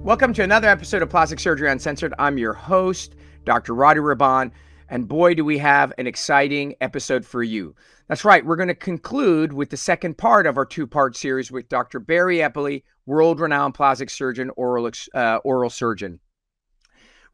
Welcome to another episode of Plastic Surgery Uncensored. I'm your host, Dr. Rady, and boy, do we have an exciting episode for you. That's right, we're going to conclude with the second part of our two-part series with Dr. Barry Eppley, world-renowned plastic surgeon, oral surgeon.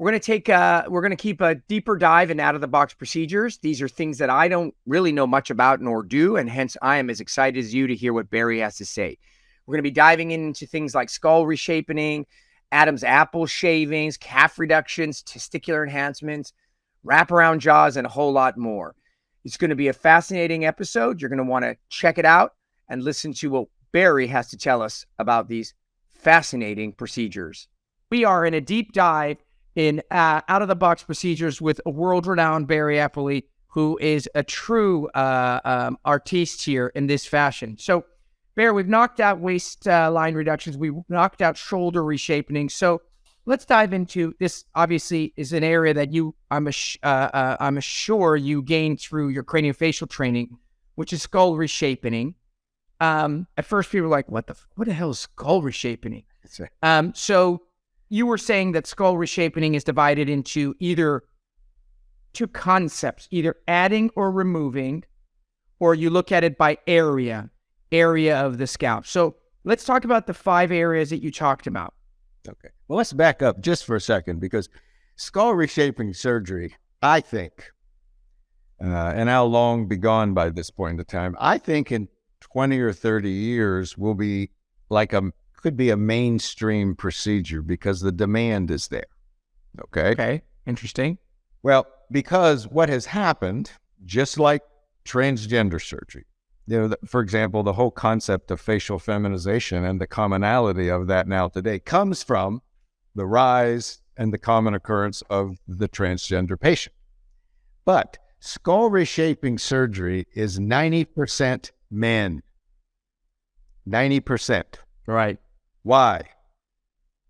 We're going to keep a deeper dive in out-of-the-box procedures. These are things that I don't really know much about nor do, and hence I am as excited as you to hear what Barry has to say. We're going to be diving into things like skull reshaping, Adam's apple shavings, calf reductions, testicular enhancements, wraparound jaws, and a whole lot more. It's going to be a fascinating episode. You're going to want to check it out and listen to what Barry has to tell us about these fascinating procedures. We are in a deep dive in out-of-the-box procedures with a world-renowned Barry Eppley, who is a true artiste here in this fashion. So, Barry, we've knocked out waistline reductions. We've knocked out shoulder reshaping. So let's dive into this. Obviously, is an area that I'm sure you gained through your craniofacial training, which is skull reshaping. At first, people were like, "What the hell is skull reshaping?" That's right. So you were saying that skull reshaping is divided into either two concepts, either adding or removing, or you look at it by area of the scalp. So let's talk about the 5 areas that you talked about. Okay. Well, let's back up just for a second, because skull reshaping surgery, I think, and I'll long be gone by this point in time, I think in 20 or 30 years will be could be a mainstream procedure because the demand is there. Okay. Interesting. Well, because what has happened, just like transgender surgery, for example, the whole concept of facial feminization and the commonality of that now today comes from the rise and the common occurrence of the transgender patient. But skull reshaping surgery is 90% men. 90%. Right. Why?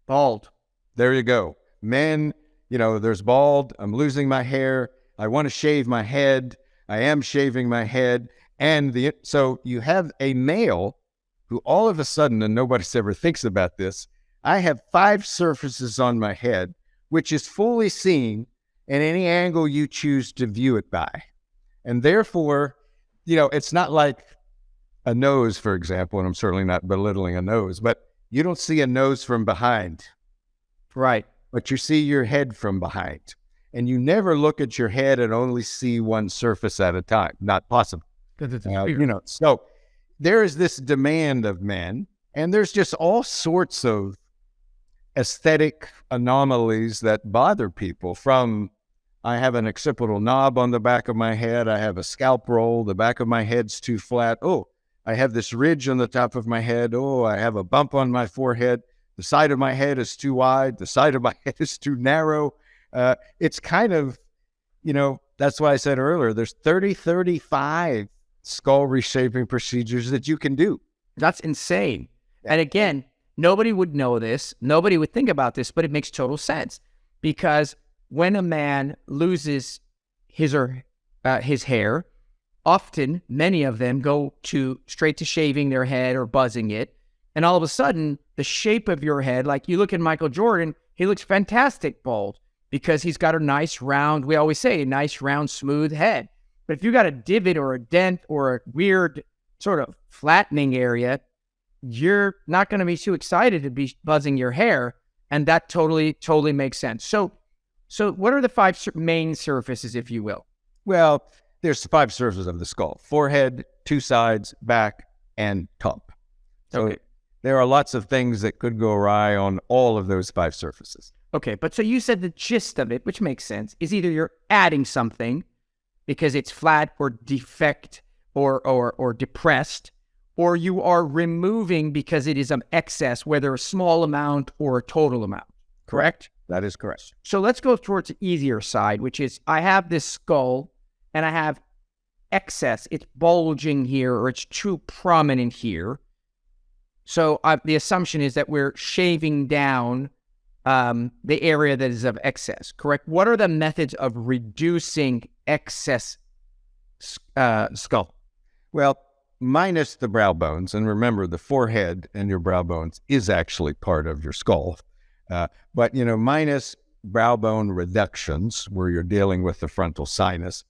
Bald. There you go. Men, there's bald. I'm losing my hair. I want to shave my head. I am shaving my head. And so you have a male who all of a sudden, and nobody ever thinks about this, I have 5 surfaces on my head, which is fully seen in any angle you choose to view it by. And therefore, it's not like a nose, for example, and I'm certainly not belittling a nose, but you don't see a nose from behind. Right. But you see your head from behind. And you never look at your head and only see one surface at a time. Not possible. So there is this demand of men, and there's just all sorts of aesthetic anomalies that bother people. From, I have an occipital knob on the back of my head, I have a scalp roll, the back of my head's too flat, oh, I have this ridge on the top of my head, oh, I have a bump on my forehead, the side of my head is too wide, the side of my head is too narrow. It's kind of, that's why I said earlier, there's 35 skull reshaping procedures that you can do. That's insane. And again, nobody would know this. Nobody would think about this, but it makes total sense. Because when a man loses his hair, often many of them go straight to shaving their head or buzzing it. And all of a sudden, the shape of your head, like you look at Michael Jordan, he looks fantastic bald because he's got a nice round, we always say, a nice round, smooth head. But if you got a divot or a dent or a weird sort of flattening area, you're not going to be too excited to be buzzing your hair. And that totally makes sense. So what are the 5 main surfaces, if you will? Well, there's 5 surfaces of the skull: forehead, 2 sides, back, and top. So okay. There are lots of things that could go awry on all of those 5 surfaces. Okay, but so you said the gist of it, which makes sense, is either you're adding something because it's flat or defect or depressed, or you are removing because it is an excess, whether a small amount or a total amount, correct? That is correct. So let's go towards the easier side, which is I have this skull and I have excess. It's bulging here or it's too prominent here. So the assumption is that we're shaving down the area that is of excess, correct? What are the methods of reducing excess skull? Well, minus the brow bones, and remember the forehead and your brow bones is actually part of your skull. But, minus brow bone reductions where you're dealing with the frontal sinus.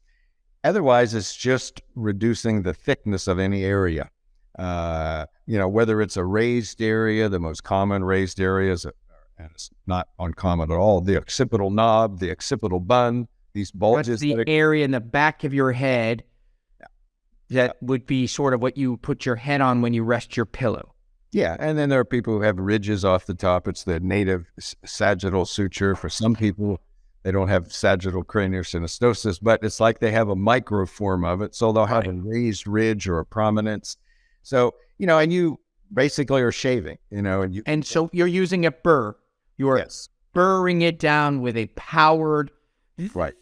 Otherwise, it's just reducing the thickness of any area. Whether it's a raised area, the most common raised areas, and it's not uncommon at all, the occipital knob, the occipital bun, these bulges. That's the area in the back of your head that would be sort of what you put your head on when you rest your pillow. Yeah, and then there are people who have ridges off the top. It's the native sagittal suture. For some people, they don't have sagittal craniosynostosis, but it's like they have a microform of it, so they'll have a raised ridge or a prominence. So, and you basically are shaving, and so you're using a burr. You're burring it down with a powered, right,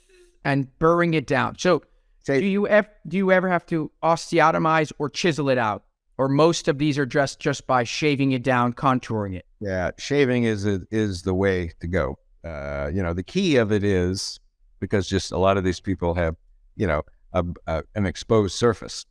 and burring it down. So do you ever have to osteotomize or chisel it out? Or most of these are just by shaving it down, contouring it? Yeah, shaving is the way to go. The key of it is, because just a lot of these people have, an exposed surface.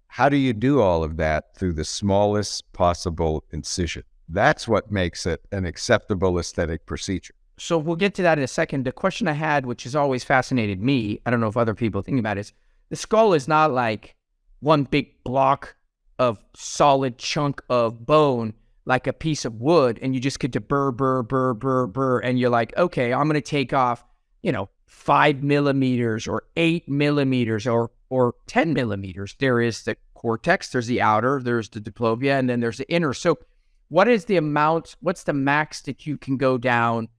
How do you do all of that? Through the smallest possible incision. That's what makes it an acceptable aesthetic procedure. So we'll get to that in a second. The question I had, which has always fascinated me, I don't know if other people think about it, is the skull is not like one big block of solid chunk of bone, like a piece of wood, and you just get to burr, and you're like, okay, I'm going to take off, 5 millimeters or 8 millimeters or 10 millimeters. There is the cortex, there's the outer, there's the diplopia, and then there's the inner. So what's the max that you can go down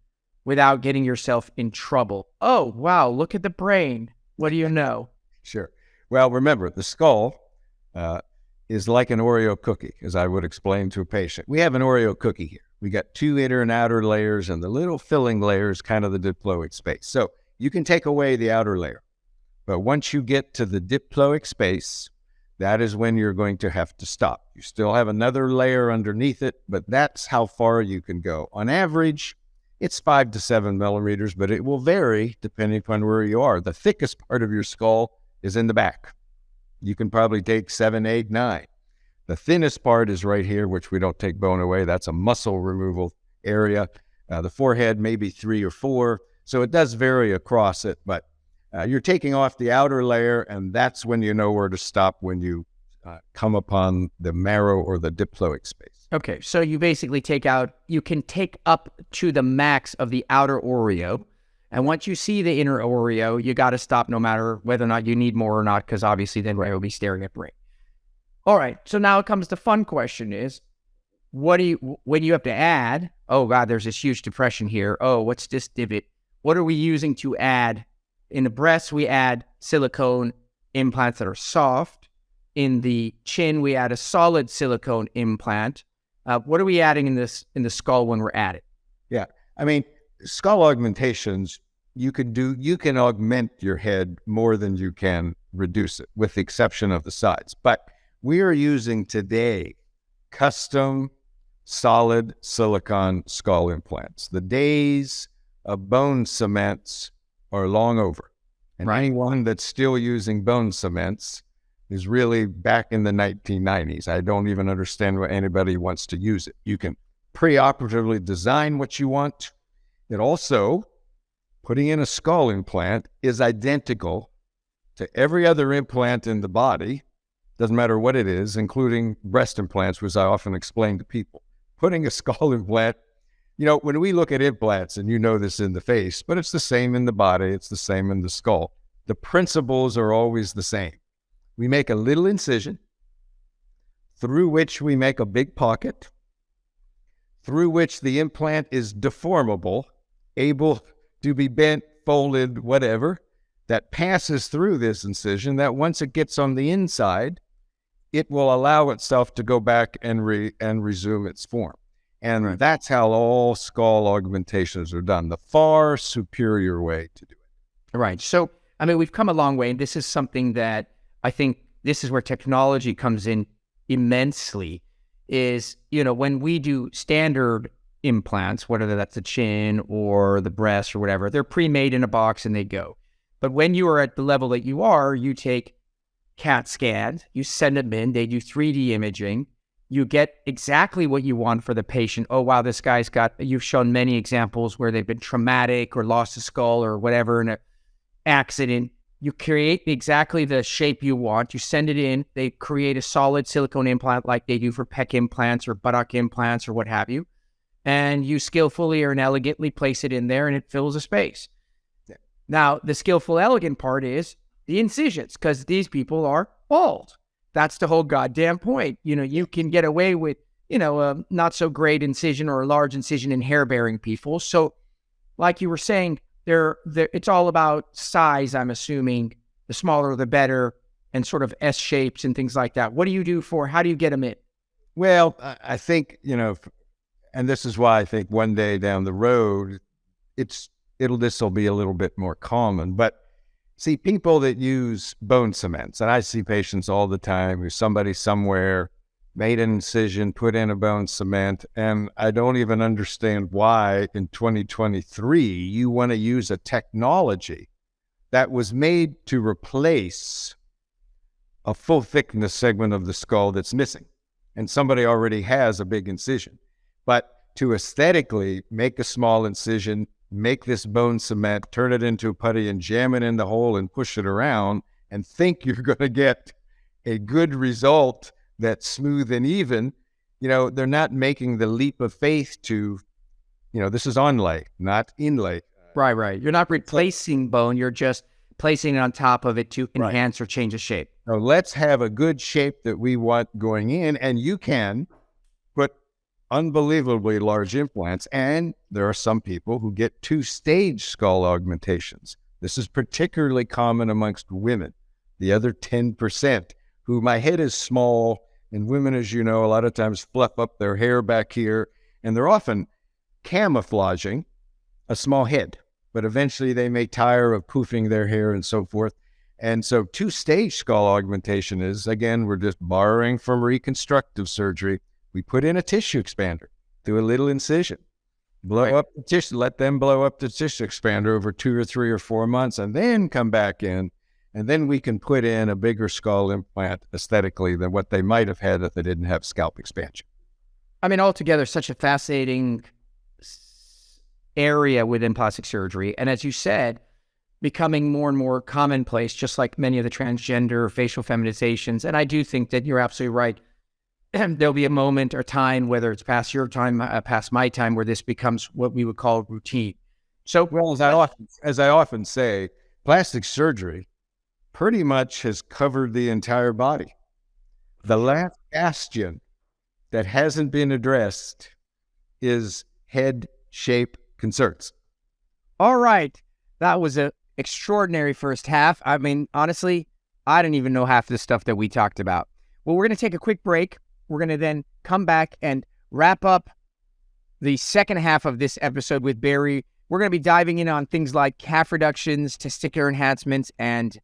without getting yourself in trouble? Oh, wow, look at the brain. What do you know? Sure. Well, remember, the skull is like an Oreo cookie, as I would explain to a patient. We have an Oreo cookie here. We got 2 inner and outer layers, and the little filling layer is kind of the diploic space. So you can take away the outer layer. But once you get to the diploic space, that is when you're going to have to stop. You still have another layer underneath it, but that's how far you can go. On average, it's 5 to 7 millimeters, but it will vary depending upon where you are. The thickest part of your skull is in the back. You can probably take 7, 8, 9. The thinnest part is right here, which we don't take bone away. That's a muscle removal area. The forehead, maybe 3 or 4. So it does vary across it, but you're taking off the outer layer, and that's when you know where to stop when you come upon the marrow or the diploic space. Okay, so you basically you can take up to the max of the outer Oreo. And once you see the inner Oreo, you got to stop no matter whether or not you need more or not, because obviously then I will be staring at brain. All right, so now it comes the fun question is, when you have to add, oh God, there's this huge depression here. Oh, what's this divot? What are we using to add? In the breast, we add silicone implants that are soft. In the chin, we add a solid silicone implant. What are we adding in the skull when we're at it? Yeah, I mean, skull augmentations, you can augment your head more than you can reduce it, with the exception of the sides. But we are using today custom solid silicone skull implants. The days of bone cements are long over. And anyone that's still using bone cements is really back in the 1990s. I don't even understand why anybody wants to use it. You can preoperatively design what you want. It also, putting in a skull implant is identical to every other implant in the body. Doesn't matter what it is, including breast implants, which I often explain to people. Putting a skull implant, when we look at implants, and you know this in the face, but it's the same in the body, it's the same in the skull. The principles are always the same. We make a little incision, through which we make a big pocket, through which the implant is deformable, able to be bent, folded, whatever, that passes through this incision, that once it gets on the inside, it will allow itself to go back and resume its form. And that's how all skull augmentations are done, the far superior way to do it. Right. So, I mean, we've come a long way, and this is something that I think this is where technology comes in immensely, is, when we do standard implants, whether that's the chin or the breast or whatever, they're pre-made in a box and they go. But when you are at the level that you are, you take CAT scans, you send them in, they do 3D imaging, You get exactly what you want for the patient. Oh, wow, this guy's you've shown many examples where they've been traumatic or lost a skull or whatever in an accident. You create exactly the shape you want. You send it in. They create a solid silicone implant like they do for pec implants or buttock implants or what have you. And you skillfully and elegantly place it in there and it fills a space. Yeah. Now, the skillful, elegant part is the incisions, because these people are bald. That's the whole goddamn point. You can get away with, a not so great incision or a large incision in hair-bearing people. So like you were saying, it's all about size, I'm assuming. The smaller, the better, and sort of S shapes and things like that. What do you do how do you get them in? Well, I think, and this is why I think one day down the road, this will be a little bit more common. But see, people that use bone cements, and I see patients all the time who somebody somewhere made an incision, put in a bone cement, and I don't even understand why in 2023 you want to use a technology that was made to replace a full thickness segment of the skull that's missing. And somebody already has a big incision. But to aesthetically make a small incision, make this bone cement, turn it into putty and jam it in the hole and push it around and think you're going to get a good result that's smooth and even, they're not making the leap of faith to, this is onlay, not inlay. Right. You're not replacing bone. You're just placing it on top of it to enhance or change the shape. So let's have a good shape that we want going in, and you can put unbelievably large implants, and there are some people who get 2-stage skull augmentations. This is particularly common amongst women, the other 10%, who my head is small, and women, as you know, a lot of times fluff up their hair back here, and they're often camouflaging a small head, but eventually they may tire of poofing their hair and so forth. And so 2-stage skull augmentation is, again, we're just borrowing from reconstructive surgery. We put in a tissue expander, do a little incision, blow up the tissue, let them blow up the tissue expander over 2 or 3 or 4 months, and then come back in. And then we can put in a bigger skull implant aesthetically than what they might have had if they didn't have scalp expansion. I mean, altogether, such a fascinating area within plastic surgery. And as you said, becoming more and more commonplace, just like many of the transgender facial feminizations. And I do think that you're absolutely right. There'll be a moment or time, whether it's past your time, past my time, where this becomes what we would call routine. So, well, as I often say, plastic surgery pretty much has covered the entire body. The last bastion that hasn't been addressed is head shape concerns. All right. That was an extraordinary first half. I mean, honestly, I didn't even know half the stuff that we talked about. Well, we're going to take a quick break. We're going to then come back and wrap up the second half of this episode with Barry. We're going to be diving in on things like calf reductions, testicular enhancements, and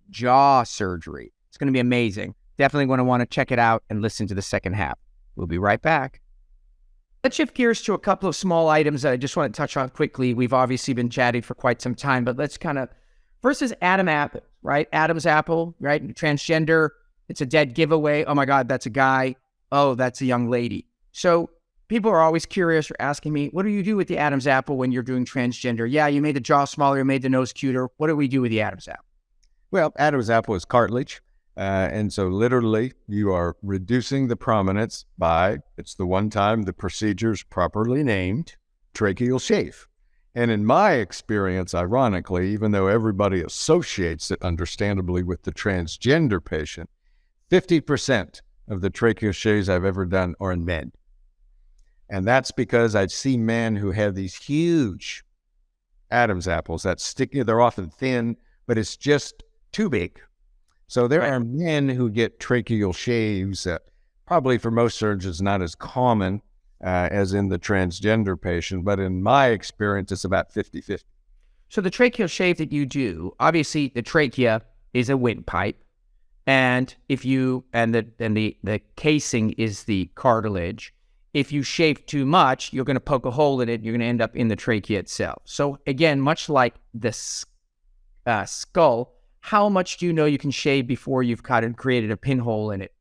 jaw surgery. It's going to be amazing. Definitely going to want to check it out and listen to the second half. We'll be right back. Let's shift gears to a couple of small items that I just want to touch on quickly. We've obviously been chatting for quite some time, but let's first is Adam Apple, right? Adam's apple, right? Transgender. It's a dead giveaway. Oh my God, that's a guy. Oh, that's a young lady. So people are always curious or asking me, what do you do with the Adam's apple when you're doing transgender? Yeah, you made the jaw smaller, you made the nose cuter. What do we do with the Adam's apple? Well, Adam's apple is cartilage. And so literally you are reducing the prominence it's the one time the procedure's properly named, tracheal shave. And in my experience, ironically, even though everybody associates it understandably with the transgender patient, 50% of the tracheal shaves I've ever done are in men. And that's because I see men who have these huge Adam's apples that sticky. They're often thin, but it's just too big. So there are men who get tracheal shaves that probably for most surgeons not as common as in the transgender patient, but in my experience, it's about 50-50. So the tracheal shave that you do, obviously the trachea is a windpipe, and the casing is the cartilage. If you shave too much, you're going to poke a hole in it. You're going to end up in the trachea itself. So again, much like the skull, how much do you know you can shave before you've kind of created a pinhole in it?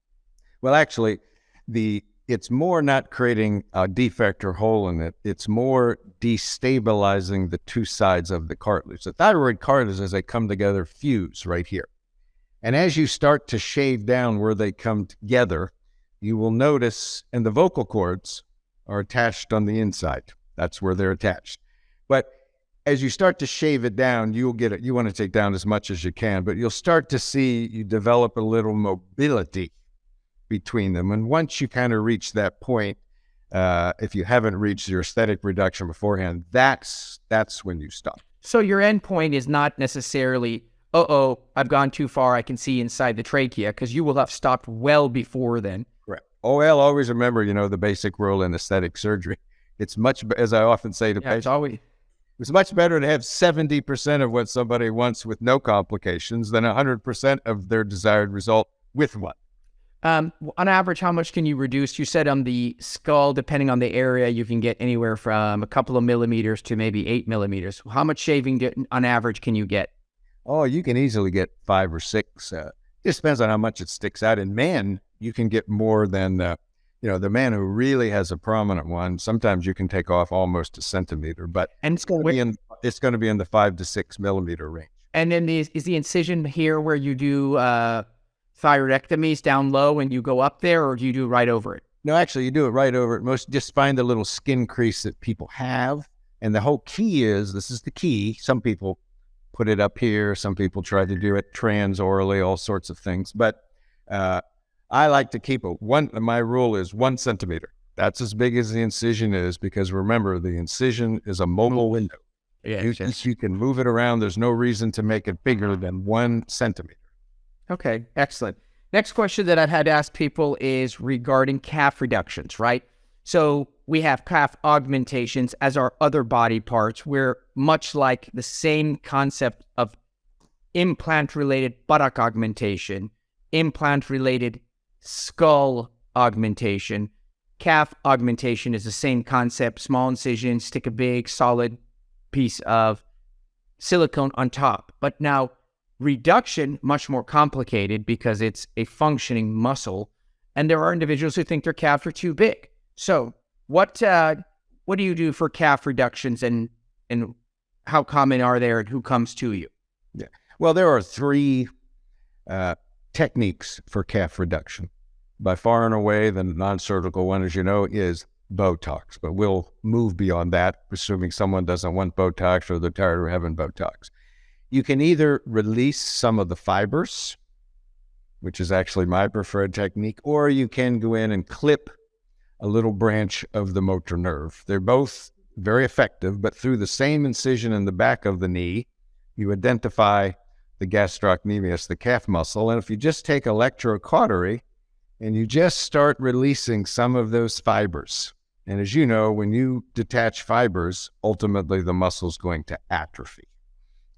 Well, actually, the it's more not creating a defect or hole in it. It's more destabilizing the two sides of the cartilage. The thyroid cartilage, as they come together, fuse right here. And as you start to shave down where they come together, you will notice, and the vocal cords are attached on the inside. That's where they're attached. But as you start to shave it down, you'll get it. You want to take down as much as you can, but you'll start to see you develop a little mobility between them. And once you kind of reach that point, if you haven't reached your aesthetic reduction beforehand, that's when you stop. So your end point is not necessarily, I've gone too far, I can see inside the trachea, because you will have stopped well before then. Correct. Well, always remember, the basic rule in aesthetic surgery. It's much, as I often say to patients, it's much better to have 70% of what somebody wants with no complications than 100% of their desired result with one. On average, how much can you reduce? You said on the skull, depending on the area, you can get anywhere from a couple of millimeters to maybe 8 millimeters. How much shaving on average can you get? Oh, you can easily get 5 or 6. It just depends on how much it sticks out. In men, you can get more than, the man who really has a prominent one. Sometimes you can take off almost a centimeter, but it's going to be in the 5 to 6 millimeter range. And then is the incision here where you do thyroidectomies down low and you go up there, or do you do right over it? No, actually, you do it right over it. Just find the little skin crease that people have. And the whole key is, this is the key. Some people put it up here. Some people try to do it transorally, all sorts of things. But I like to keep my rule is 1 centimeter. That's as big as the incision is, because remember, the incision is a mobile window. Yeah, you can move it around. There's no reason to make it bigger than 1 centimeter. Okay, excellent. Next question that I've had to ask people is regarding calf reductions, right? So we have calf augmentations as our other body parts, where much like the same concept of implant-related buttock augmentation, implant-related skull augmentation, calf augmentation is the same concept, small incision, stick a big solid piece of silicone on top. But now reduction, much more complicated because it's a functioning muscle, and there are individuals who think their calves are too big. So what do you do for calf reductions, and how common are they, and who comes to you? Yeah. Well, there are 3 techniques for calf reduction. By far and away, the non-surgical one, as you know, is Botox, but we'll move beyond that, assuming someone doesn't want Botox or they're tired of having Botox. You can either release some of the fibers, which is actually my preferred technique, or you can go in and clip a little branch of the motor nerve. They're both very effective, but through the same incision in the back of the knee, you identify the gastrocnemius, the calf muscle. And if you just take electrocautery and you just start releasing some of those fibers, and as you know, when you detach fibers, ultimately the muscle's going to atrophy.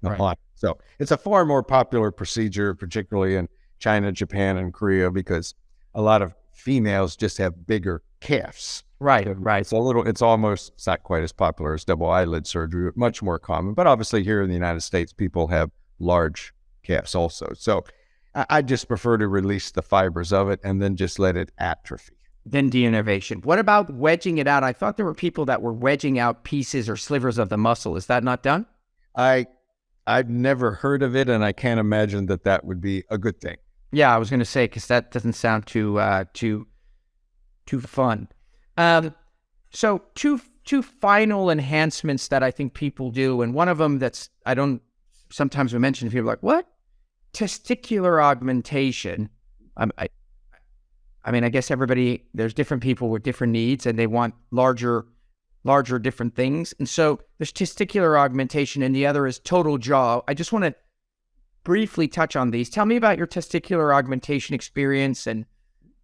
Right. So it's a far more popular procedure, particularly in China, Japan, and Korea, because a lot of females just have bigger calves. Right. It's not quite as popular as double eyelid surgery, but much more common. But obviously here in the United States, people have large calves also. So I just prefer to release the fibers of it and then just let it atrophy. Then deinnervation. What about wedging it out? I thought there were people that were wedging out pieces or slivers of the muscle. Is that not done? I've never heard of it, and I can't imagine that would be a good thing. Yeah, I was going to say, because that doesn't sound too fun. So two final enhancements that I think people do, and one of them sometimes we mention, people are like, what? Testicular augmentation. I mean, I guess there's different people with different needs, and they want larger different things. And so there's testicular augmentation, and the other is total jaw. I just want to briefly touch on these. Tell me about your testicular augmentation experience, and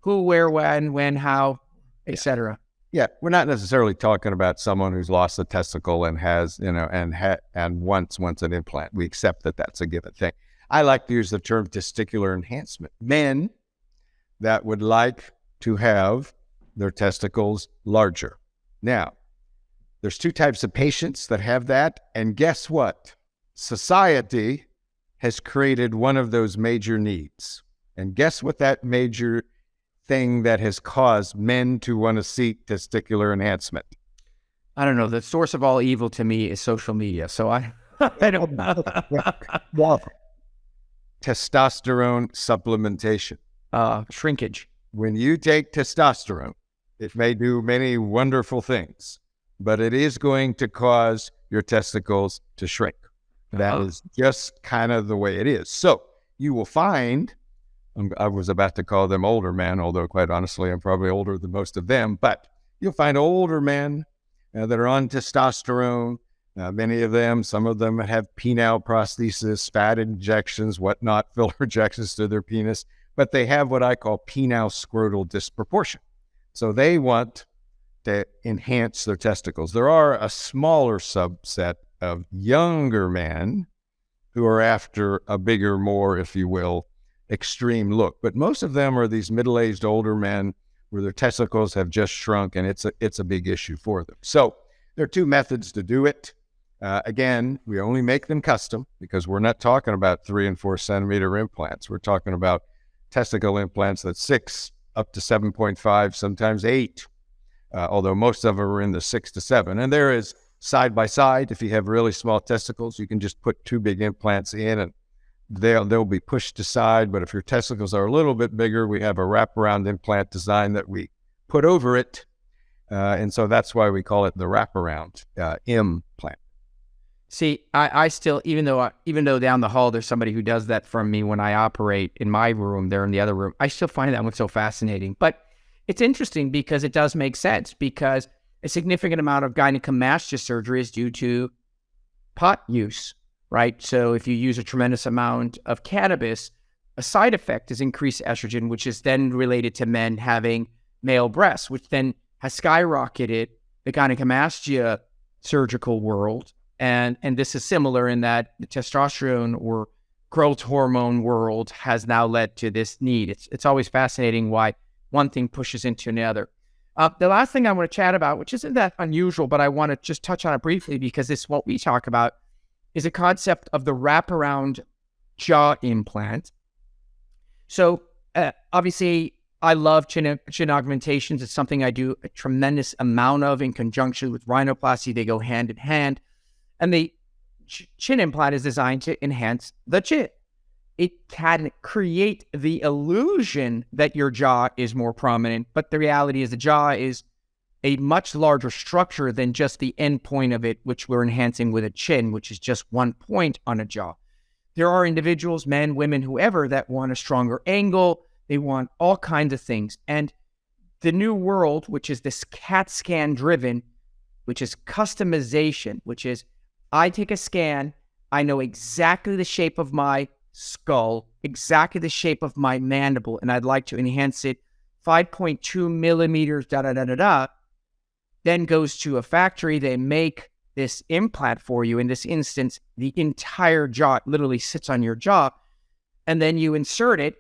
who, where, when, how, etc. Yeah, we're not necessarily talking about someone who's lost a testicle and has, and wants an implant. We accept that that's a given thing. I like to use the term testicular enhancement. Men that would like to have their testicles larger. Now, there's 2 types of patients that have that, and guess what? Society has created one of those major needs. And guess what that major thing that has caused men to want to seek testicular enhancement? I don't know. The source of all evil to me is social media. So I don't know. Well, testosterone supplementation. Shrinkage. When you take testosterone, it may do many wonderful things, but it is going to cause your testicles to shrink. That is just kind of the way it is. So you will find, I was about to call them older men, although quite honestly, I'm probably older than most of them, but you'll find older men that are on testosterone. Many of them, some of them have penile prosthesis, fat injections, whatnot, filler injections to their penis, but they have what I call penile scrotal disproportion. So they want to enhance their testicles. There are a smaller subset of younger men who are after a bigger, more, if you will, extreme look. But most of them are these middle-aged older men where their testicles have just shrunk, and it's a big issue for them. So there are two methods to do it. Again, we only make them custom because we're not talking about 3 and 4 centimeter implants. We're talking about testicle implants that's 6 up to 7.5, sometimes 8, although most of them are in the 6 to 7. And there is side by side. If you have really small testicles, you can just put 2 big implants in and they'll be pushed aside. But if your testicles are a little bit bigger, we have a wraparound implant design that we put over it. And so that's why we call it the wraparound implant. See, I still, even though down the hall there's somebody who does that from me when I operate in my room, they're in the other room, I still find that one so fascinating. But it's interesting because it does make sense, because a significant amount of gynecomastia surgery is due to pot use, right? So if you use a tremendous amount of cannabis, a side effect is increased estrogen, which is then related to men having male breasts, which then has skyrocketed the gynecomastia surgical world. And this is similar in that the testosterone or growth hormone world has now led to this need. It's always fascinating why one thing pushes into another. The last thing I want to chat about, which isn't that unusual, but I want to just touch on it briefly because it's what we talk about, is a concept of the wraparound jaw implant. So obviously, I love chin augmentations. It's something I do a tremendous amount of in conjunction with rhinoplasty. They go hand in hand. And the chin implant is designed to enhance the chin. It can create the illusion that your jaw is more prominent, but the reality is the jaw is a much larger structure than just the end point of it, which we're enhancing with a chin, which is just one point on a jaw. There are individuals, men, women, whoever, that want a stronger angle. They want all kinds of things. And the new world, which is this CAT scan driven, which is customization, which is I take a scan, I know exactly the shape of my skull, exactly the shape of my mandible, and I'd like to enhance it 5.2 millimeters, then goes to a factory, they make this implant for you. In this instance, the entire jaw literally sits on your jaw, and then you insert it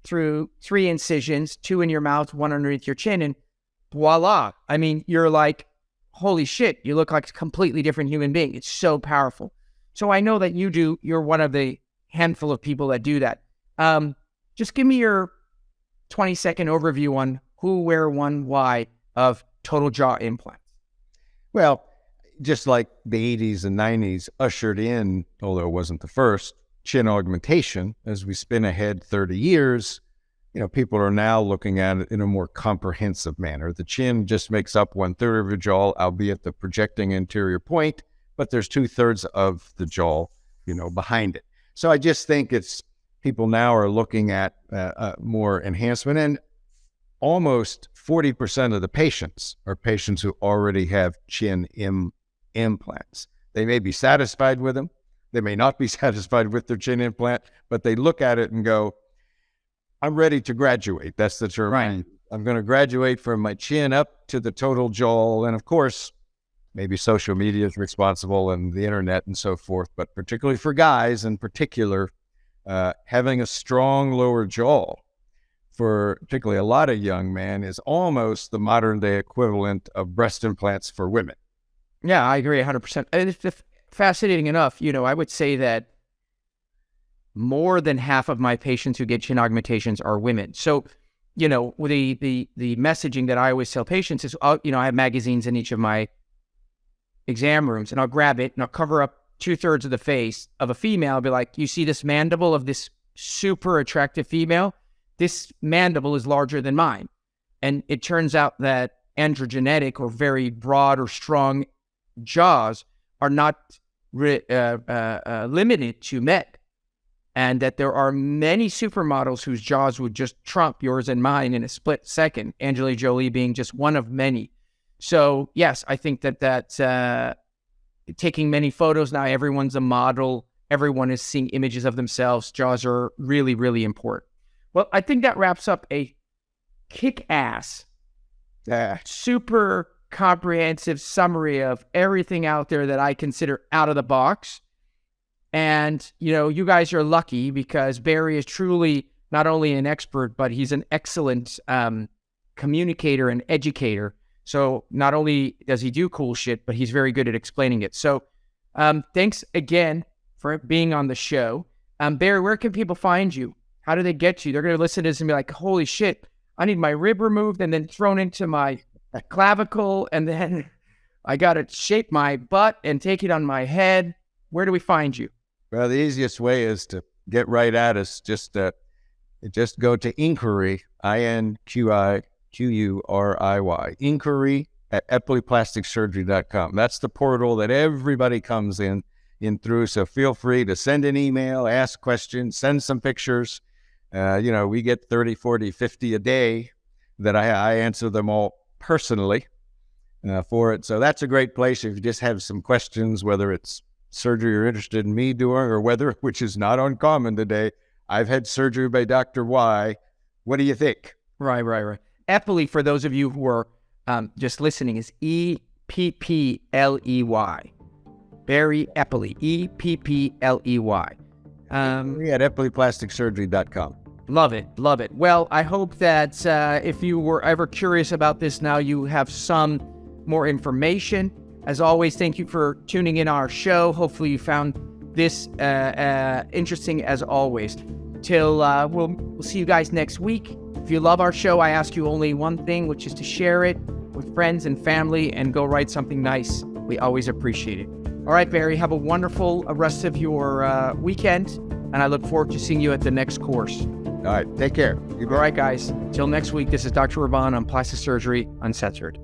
through 3 incisions, 2 in your mouth, 1 underneath your chin, and voila. I mean, you're like, holy shit, you look like a completely different human being. It's so powerful. So I know that you're one of the handful of people that do that. Just give me your 20-second overview on who, where, when, why of total jaw implants. Well, just like the 80s and 90s ushered in, although it wasn't the first, chin augmentation, as we spin ahead 30 years, people are now looking at it in a more comprehensive manner. The chin just makes up 1/3 of your jaw, albeit the projecting anterior point, but there's 2/3 of the jaw, behind it. So I just think people now are looking at more enhancement, and almost 40% of the patients are patients who already have chin implants. They may be satisfied with them. They may not be satisfied with their chin implant, but they look at it and go, I'm ready to graduate. That's the term. Right. I'm going to graduate from my chin up to the total jaw. And of course, maybe social media is responsible and the internet and so forth, but particularly for guys in particular, having a strong lower jaw for particularly a lot of young men is almost the modern day equivalent of breast implants for women. Yeah, I agree 100%. It's fascinating enough, I would say that more than half of my patients who get chin augmentations are women. So the messaging that I always tell patients is, I have magazines in each of my exam rooms, and I'll grab it and I'll cover up 2/3 of the face of a female. I'll be like, you see this mandible of this super attractive female? This mandible is larger than mine. And it turns out that androgenetic or very broad or strong jaws are not limited to men. And that there are many supermodels whose jaws would just trump yours and mine in a split second, Angelina Jolie being just one of many. So, yes, I think that taking many photos now, everyone's a model. Everyone is seeing images of themselves. Jaws are really, really important. Well, I think that wraps up a kick-ass, super comprehensive summary of everything out there that I consider out of the box. And, you guys are lucky because Barry is truly not only an expert, but he's an excellent communicator and educator. So not only does he do cool shit, but he's very good at explaining it. So thanks again for being on the show. Barry, where can people find you? How do they get you? They're going to listen to this and be like, holy shit, I need my rib removed and then thrown into my clavicle. And then I got to shape my butt and take it on my head. Where do we find you? Well, the easiest way is to get right at us. Just go to inquiry, INQURIY, inquiry at eppleyplasticsurgery.com. That's the portal that everybody comes in through. So feel free to send an email, ask questions, send some pictures. We get 30, 40, 50 a day that I answer them all personally for it. So that's a great place if you just have some questions, whether it's surgery you're interested in me doing or whether, which is not uncommon today, I've had surgery by Dr. Y. What do you think? Right. Eppley, for those of you who are just listening, is Eppley. Barry Eppley, Eppley. At eppleyplasticsurgery.com. Love it. Well, I hope that if you were ever curious about this, now you have some more information. As always, thank you for tuning in our show. Hopefully you found this interesting as always. Till we'll see you guys next week. If you love our show, I ask you only one thing, which is to share it with friends and family and go write something nice. We always appreciate it. All right, Barry, have a wonderful rest of your weekend, and I look forward to seeing you at the next course. All right, take care. All right, guys. Till next week, this is Dr. Raban on Plastic Surgery Uncensored.